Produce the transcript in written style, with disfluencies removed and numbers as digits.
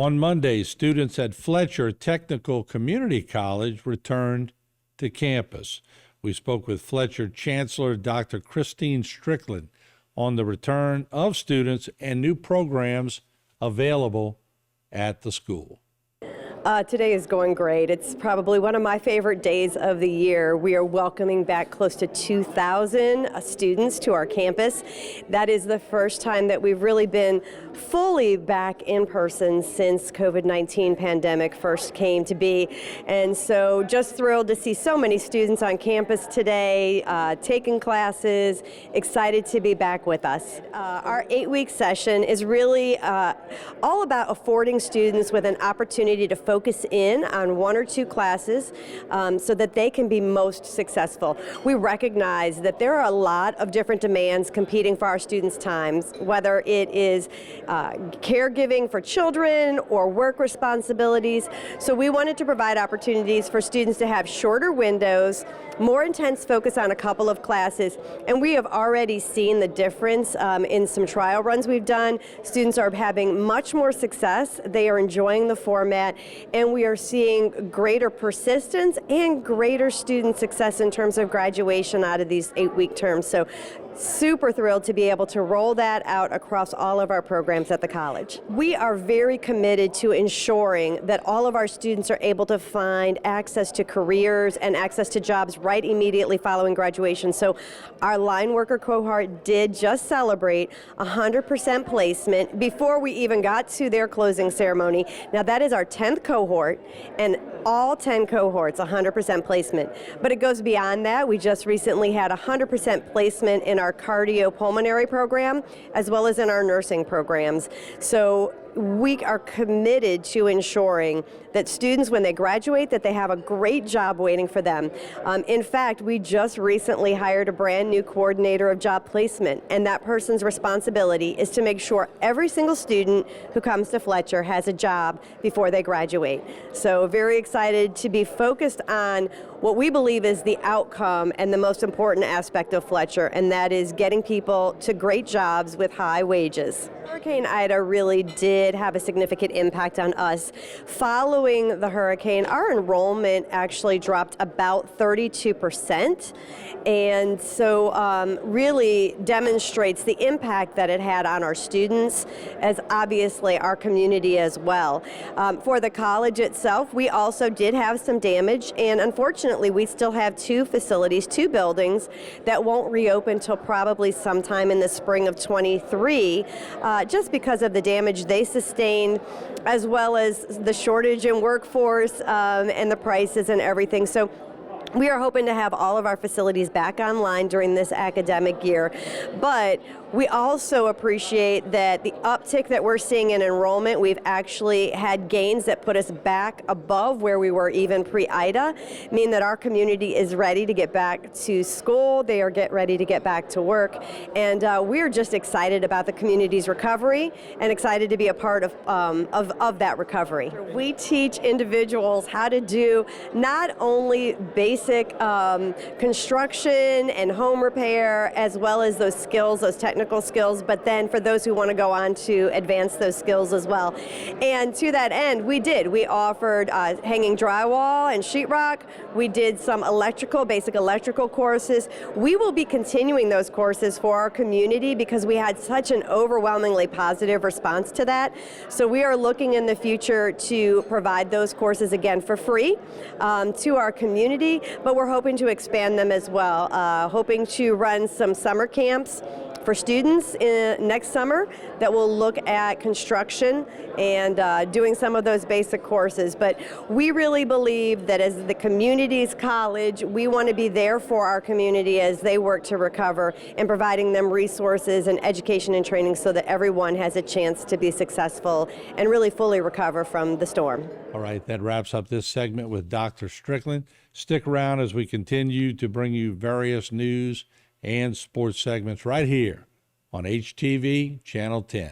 On Monday, students at Fletcher Technical Community College returned to campus. We spoke with Fletcher Chancellor Dr. Kristine Strickland on the return of students and new programs available at the school. Today is going great. It's probably one of my favorite days of the year. We are welcoming back close to 2,000 students to our campus. That is the first time that we've really been fully back in person since COVID-19 pandemic first came to be. And so just thrilled to see so many students on campus today, taking classes, excited to be back with us. Our 8-week session is really all about affording students with an opportunity to focus in on 1 or 2 classes so that they can be most successful. We recognize that there are a lot of different demands competing for our students' times, whether it is caregiving for children or work responsibilities. So we wanted to provide opportunities for students to have shorter windows, more intense focus on a couple of classes, and we have already seen the difference in some trial runs we've done. Students are having much more success. They are enjoying the format, and we are seeing greater persistence and greater student success in terms of graduation out of these 8-week terms. So super thrilled to be able to roll that out across all of our programs at the college. We are very committed to ensuring that all of our students are able to find access to careers and access to jobs right immediately following graduation. So our line worker cohort did just celebrate 100% placement before we even got to their closing ceremony. Now that is our 10th cohort, and all 10 cohorts 100% placement. But it goes beyond that. We just recently had 100% placement in our cardiopulmonary program as well as in our nursing programs. So we are committed to ensuring that students, when they graduate, that they have a great job waiting for them. In fact, we just recently hired a brand new coordinator of job placement, and that person's responsibility is to make sure every single student who comes to Fletcher has a job before they graduate. So very excited to be focused on what we believe is the outcome and the most important aspect of Fletcher, and that is getting people to great jobs with high wages. Hurricane Ida really did have a significant impact on us. Following the hurricane, our enrollment actually dropped about 32%, and so really demonstrates the impact that it had on our students, as obviously our community as well. For the college itself, we also did have some damage, and unfortunately we still have 2 facilities, 2 buildings that won't reopen till probably sometime in the spring of 23, just because of the damage they sustained, as well as the shortage in workforce and the prices and everything. So we are hoping to have all of our facilities back online during this academic year, but we also appreciate that the uptick that we're seeing in enrollment, we've actually had gains that put us back above where we were even pre-Ida, mean that our community is ready to get back to school, they are ready to get back to work, and we're just excited about the community's recovery and excited to be a part of that recovery. We teach individuals how to do not only basic construction and home repair, as well as those skills, those technical skills, but then for those who want to go on to advance those skills as well. And to that end, we offered hanging drywall and sheetrock. We did some basic electrical courses. We will be continuing those courses for our community because we had such an overwhelmingly positive response to that. So we are looking in the future to provide those courses again for free to our community, but we're hoping to expand them as well, hoping to run some summer camps for students next summer that will look at construction and doing some of those basic courses. But we really believe that as the community's college, we want to be there for our community as they work to recover and providing them resources and education and training so that everyone has a chance to be successful and really fully recover from the storm. All right, that wraps up this segment with Dr. Strickland. Stick around as we continue to bring you various news and sports segments right here on HTV Channel 10.